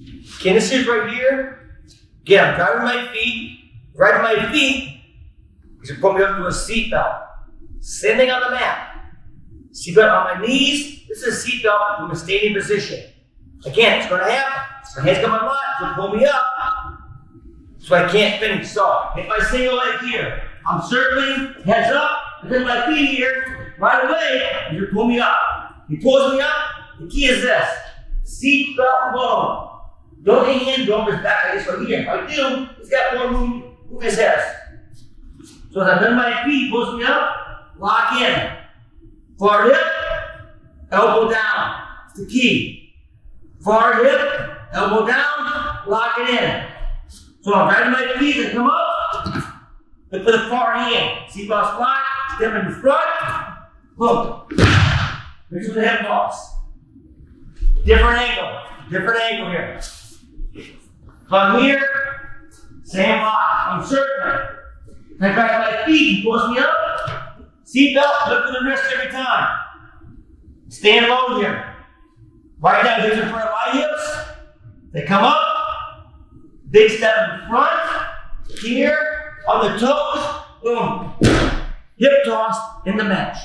Kinesis right here. Again, I'm driving my feet. Right my feet. He's gonna put me up to a seatbelt. Sitting on the mat. Seatbelt on my knees. This is a seatbelt from a standing position. Again, it's gonna happen. My head's got my butt, so pull me up. So I can't finish. So hit my single leg here. I'm circling, heads up, and then my feet here. Right away, he's gonna pull me up. He pulls me up. The key is this. Seatbelt alone. Don't hand go over his back like this right here. If I do, he's got more room to move his hips. So as I bend my feet, pulls me up, lock in. Far hip, elbow down. It's the key. Far hip, elbow down, lock it in. So I'm driving my feet and come up. Look for the far hand. Seatbelt spot, step in the front. Look. Here's the hip toss. Different angle here. So I'm here, same lock. I'm circling. I grab my feet, he pulls me up. Seatbelt, look for the wrist every time. Stand low here. Right now, these are for my hips. They come up. Big step in front. Here, on the toes. Boom. Hip toss in the match.